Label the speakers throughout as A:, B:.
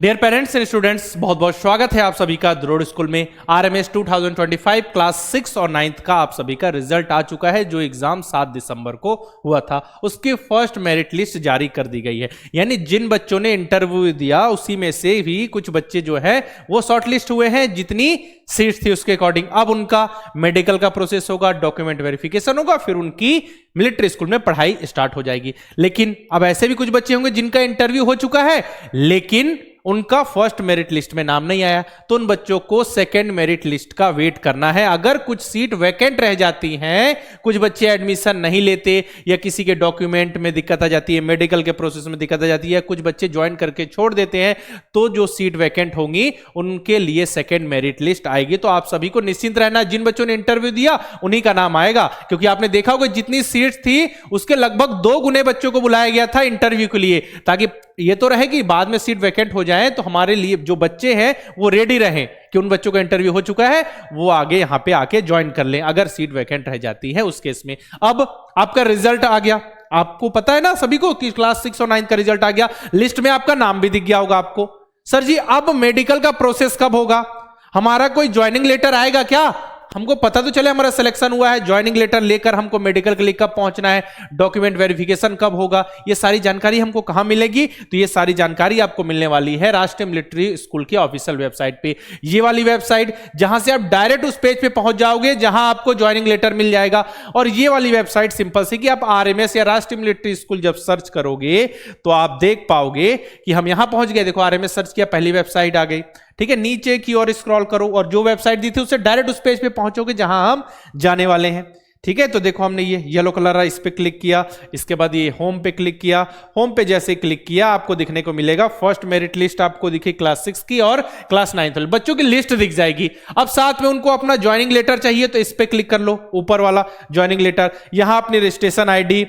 A: Dear parents and students, बहुत बहुत स्वागत है आप सभी का द्रोड़ स्कूल में। आरएमएस 2025 क्लास 6 और 9th का आप सभी का रिजल्ट आ चुका है। जो एग्जाम 7 दिसंबर को हुआ था उसकी फर्स्ट मेरिट लिस्ट जारी कर दी गई है। यानी जिन बच्चों ने इंटरव्यू दिया उसी में से भी कुछ बच्चे जो है वो शॉर्ट लिस्ट हुए हैं जितनी सीट्स थी उसके अकॉर्डिंग। अब उनका मेडिकल का प्रोसेस होगा, डॉक्यूमेंट वेरिफिकेशन होगा, फिर उनकी मिलिट्री स्कूल में पढ़ाई स्टार्ट हो जाएगी। लेकिन अब ऐसे भी कुछ बच्चे होंगे जिनका इंटरव्यू हो चुका है लेकिन उनका फर्स्ट मेरिट लिस्ट में नाम नहीं आया, तो उन बच्चों को सेकंड मेरिट लिस्ट का वेट करना है। अगर कुछ सीट वैकेंट रह जाती हैं, कुछ बच्चे एडमिशन नहीं लेते या किसी के डॉक्यूमेंट में दिक्कत आ जाती है, मेडिकल के प्रोसेस में दिक्कत आ जाती है, कुछ बच्चे ज्वाइन करके छोड़ देते हैं, तो जो सीट वैकेंट होंगी उनके लिए सेकंड मेरिट लिस्ट आएगी। तो आप सभी को निश्चिंत रहना, जिन बच्चों ने इंटरव्यू दिया उन्हीं का नाम आएगा, क्योंकि आपने देखा होगा जितनी सीट्स थी उसके लगभग 2 गुने बच्चों को बुलाया गया था इंटरव्यू के लिए, ताकि ये तो रहे कि बाद में सीट वैकेंट हो जाए तो हमारे लिए जो बच्चे हैं वो रेडी रहें कि उन बच्चों का इंटरव्यू हो चुका है, वो आगे यहां पे आके ज्वाइन कर लें अगर सीट वैकेंट रह जाती है उस केस में। अब आपका रिजल्ट आ गया, आपको पता है ना सभी को कि क्लास 6 और 9 का रिजल्ट आ गया, लिस्ट में आपका नाम भी दिख गया होगा आपको। सर जी अब मेडिकल का प्रोसेस कब होगा, हमारा कोई ज्वाइनिंग लेटर आएगा क्या, हमको पता तो चले हमारा सिलेक्शन हुआ है, ज्वाइनिंग लेटर लेकर हमको मेडिकल के लिए कब पहुंचना है, डॉक्यूमेंट वेरिफिकेशन कब होगा, ये सारी जानकारी हमको कहां मिलेगी? तो ये सारी जानकारी आपको मिलने वाली है राष्ट्रीय मिलिट्री स्कूल की ऑफिशियल वेबसाइट पे। ये वाली वेबसाइट जहां से आप डायरेक्ट उस पेज पे पहुंच जाओगे जहां आपको ज्वाइनिंग लेटर मिल जाएगा। और ये वाली वेबसाइट सिंपल सी कि आप आरएमएस या राष्ट्रीय मिलिट्री स्कूल जब सर्च करोगे तो आप देख पाओगे कि हम यहां पहुंच गए। देखो आरएमएस सर्च किया, पहली वेबसाइट आ गई, ठीक है। नीचे की ओर स्क्रॉल करो और जो वेबसाइट दी थी उससे डायरेक्ट उस पेज पे पहुंचोगे जहां हम जाने वाले हैं, ठीक है। तो देखो हमने ये येलो कलर इस पे क्लिक किया, इसके बाद ये होम पे क्लिक किया। होम पे जैसे क्लिक किया आपको दिखने को मिलेगा फर्स्ट मेरिट लिस्ट, आपको दिखी क्लास 6 की और क्लास 9 बच्चों की लिस्ट दिख जाएगी। अब साथ में उनको अपना ज्वाइनिंग लेटर चाहिए तो इस पे क्लिक कर लो, ऊपर वाला ज्वाइनिंग लेटर। यहां अपनी रजिस्ट्रेशन आईडी,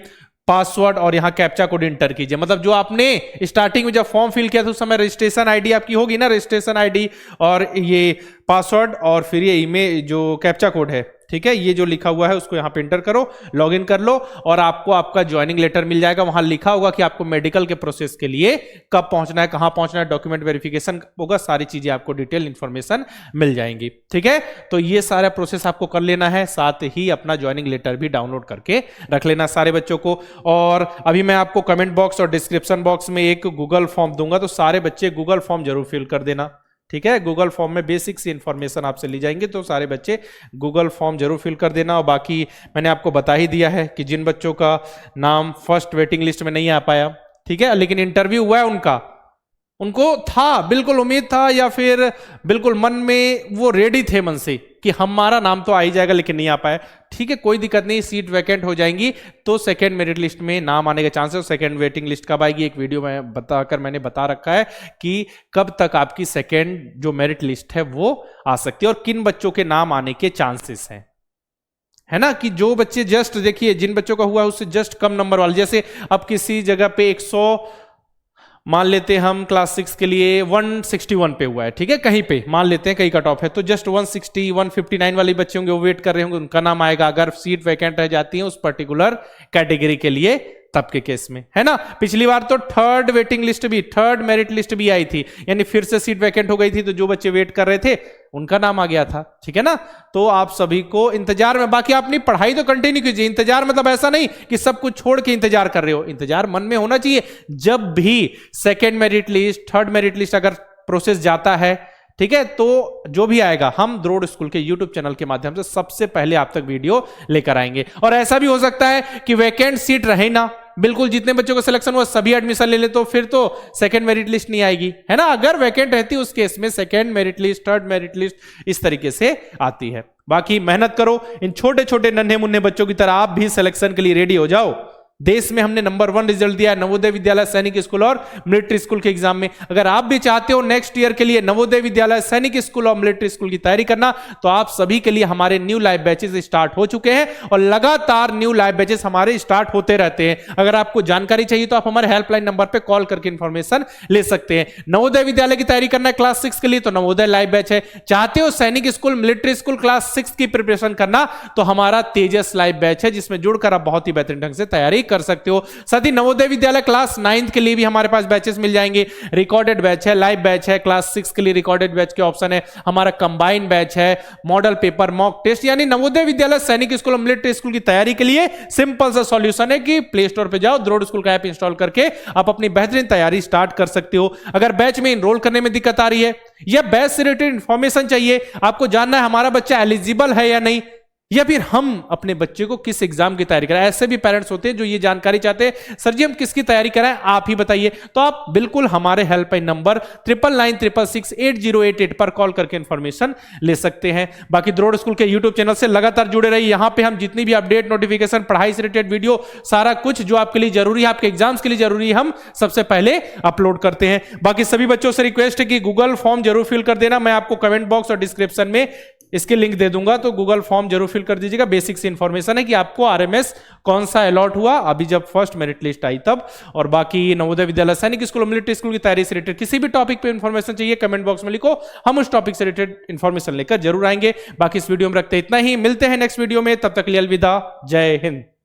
A: पासवर्ड और यहां कैप्चा कोड इंटर कीजिए। मतलब जो आपने स्टार्टिंग में जब फॉर्म फिल किया था उस समय रजिस्ट्रेशन आईडी आपकी होगी ना, रजिस्ट्रेशन आईडी और ये पासवर्ड और फिर ये ईमेल जो कैप्चा कोड है, ठीक है, ये जो लिखा हुआ है उसको यहां पे एंटर करो, लॉगिन कर लो और आपको आपका ज्वाइनिंग लेटर मिल जाएगा। वहां लिखा होगा कि आपको मेडिकल के प्रोसेस के लिए कब पहुंचना है, कहां पहुंचना है, डॉक्यूमेंट वेरिफिकेशन होगा, सारी चीजें आपको डिटेल इंफॉर्मेशन मिल जाएंगी, ठीक है। तो ये सारा प्रोसेस आपको कर लेना है, साथ ही अपना ज्वाइनिंग लेटर भी डाउनलोड करके रख लेना सारे बच्चों को। और अभी मैं आपको कमेंट बॉक्स और डिस्क्रिप्शन बॉक्स में एक गूगल फॉर्म दूंगा, तो सारे बच्चे गूगल फॉर्म जरूर फिल कर देना, ठीक है। गूगल फॉर्म में बेसिक सी इंफॉर्मेशन आपसे ली जाएंगे, तो सारे बच्चे गूगल फॉर्म जरूर फिल कर देना। और बाकी मैंने आपको बता ही दिया है कि जिन बच्चों का नाम फर्स्ट वेटिंग लिस्ट में नहीं आ पाया, ठीक है, लेकिन इंटरव्यू हुआ है उनको था, बिल्कुल उम्मीद था या फिर बिल्कुल मन में वो रेडी थे मन से कि हमारा नाम तो आ ही जाएगा, लेकिन नहीं आ पाया, ठीक है, कोई दिक्कत नहीं, सीट वैकेंट हो जाएंगी तो सेकंड मेरिट लिस्ट में नाम आने के चांसेस। सेकंड वेटिंग लिस्ट कब आएगी एक वीडियो में मैंने बता रखा है कि कब तक आपकी सेकंड जो मेरिट लिस्ट है वो आ सकती है और किन बच्चों के नाम आने के चांसेस हैं, है ना। कि जो बच्चे जस्ट देखिए जिन बच्चों का हुआ है उससे जस्ट कम नंबर वाले, जैसे अब किसी जगह पे 100 मान लेते हैं हम क्लास 6 के लिए 161 पे हुआ है, ठीक है, कहीं पे मान लेते हैं कहीं कट ऑफ है, तो जस्ट 160 159 वाले बच्चे होंगे वो वेट कर रहे होंगे, उनका नाम आएगा अगर सीट वैकेंट रह जाती है उस पर्टिकुलर कैटेगरी के लिए, तब के केस में, है ना। पिछली बार तो थर्ड वेटिंग लिस्ट भी, थर्ड मेरिट लिस्ट भी आई थी, यानी फिर से सीट वैकेंट हो गई थी तो जो बच्चे वेट कर रहे थे उनका नाम आ गया था, ठीक है ना। तो आप सभी को इंतजार में, बाकी अपनी पढ़ाई तो कंटिन्यू कीजिए। इंतजार मतलब ऐसा नहीं कि सब कुछ छोड़ के इंतजार कर रहे हो, इंतजार मन में होना चाहिए। जब भी second merit list, third merit list अगर प्रोसेस जाता है, ठीक है, तो जो भी आएगा हम द्रोड़ स्कूल के YouTube चैनल के माध्यम से सबसे पहले आप तक वीडियो लेकर आएंगे। और ऐसा भी हो सकता है कि वैकेंट सीट रहे ना, बिल्कुल जितने बच्चों को सिलेक्शन हुआ सभी एडमिशन ले ले, तो फिर तो सेकंड मेरिट लिस्ट नहीं आएगी, है ना। अगर वैकेंट रहती उस केस में second merit list, third merit list इस तरीके से आती है। बाकी मेहनत करो, इन छोटे छोटे नन्हे मुन्ने बच्चों की तरह आप भी सिलेक्शन के लिए रेडी हो जाओ। देश में हमने नंबर 1 रिजल्ट दिया है नवोदय विद्यालय सैनिक स्कूल और मिलिट्री स्कूल के एग्जाम में। अगर आप भी चाहते हो नेक्स्ट ईयर के लिए नवोदय विद्यालय सैनिक स्कूल और मिलिट्री स्कूल की तैयारी करना, तो आप सभी के लिए हमारे न्यू लाइव बैचेस स्टार्ट हो चुके हैं और लगातार न्यू लाइव बैचेस हमारे स्टार्ट होते रहते हैं। अगर आपको जानकारी चाहिए तो आप हमारे हेल्पलाइन नंबर पर कॉल करके इंफॉर्मेशन ले सकते हैं। नवोदय विद्यालय की तैयारी करना है क्लास 6 के लिए तो नवोदय लाइव बैच है। चाहते हो सैनिक स्कूल, मिलिट्री स्कूल क्लास 6 की प्रिपरेशन करना तो हमारा तेजस लाइव बैच है, जिसमें जुड़कर आप बहुत ही बेहतरीन ढंग से तैयारी कर सकते हो। साथ ही नवोदय विद्यालय क्लास 9 के लिए भी हमारे पास बैचेस मिल जाएंगे। रिकॉर्डेड बैच है, लाइव बैच है, क्लास 6 के लिए रिकॉर्डेड बैच के ऑप्शन है, हमारा कंबाइंड बैच है, मॉडल पेपर, मॉक टेस्ट, यानी नवोदय विद्यालय सैनिक स्कूल और मिलिट्री स्कूल की तैयारी के लिए सिंपल सा सॉल्यूशन है कि प्ले स्टोर पे जाओ, द्रोड़ स्कूल का ऐप इंस्टॉल करके आप अपनी बेहतरीन तैयारी स्टार्ट कर सकते हो। अगर बैच में इनरोल करने में दिक्कत आ रही है या बैच से रिलेटेड इंफॉर्मेशन चाहिए, आपको जानना है हमारा बच्चा एलिजिबल है या नहीं, या फिर हम अपने बच्चे को किस एग्जाम की तैयारी कराएं, ऐसे भी पेरेंट्स होते हैं जो ये जानकारी चाहते हैं, सर जी हम किसकी तैयारी कराएं आप ही बताइए, तो आप बिल्कुल हमारे हेल्पलाइन नंबर 9996668088 पर कॉल करके इंफॉर्मेशन ले सकते हैं। बाकी द्रोड़ स्कूल के यूट्यूब चैनल से लगातार जुड़े रहिए, यहां पे हम जितनी भी अपडेट, नोटिफिकेशन, पढ़ाई से रिलेटेड वीडियो, सारा कुछ जो आपके लिए जरूरी है, आपके एग्जाम्स के लिए जरूरी है, हम सबसे पहले अपलोड करते हैं। बाकी सभी बच्चों से रिक्वेस्ट है कि गूगल फॉर्म जरूर फिल कर देना, मैं आपको कमेंट बॉक्स और डिस्क्रिप्शन में इसके लिंक दे दूंगा, तो गूगल फॉर्म जरूर फिल कर दीजिएगा। बेसिक सी इंफॉर्मेशन है कि आपको आरएमएस कौन सा अलॉट हुआ अभी जब फर्स्ट मेरिट लिस्ट आई तब, और बाकी नवोदय विद्यालय सैनिक स्कूल, मिलिट्री स्कूल की तैयारी से रिलेटेड किसी भी टॉपिक पे इंफॉर्मेशन चाहिए कमेंट बॉक्स में लिखो, हम उस टॉपिक से रिलेटेड इंफॉर्मेशन लेकर जरूर आएंगे। बाकी इस वीडियो में रखते इतना ही, मिलते हैं नेक्स्ट वीडियो में, तब तक के लिए अलविदा, जय हिंद।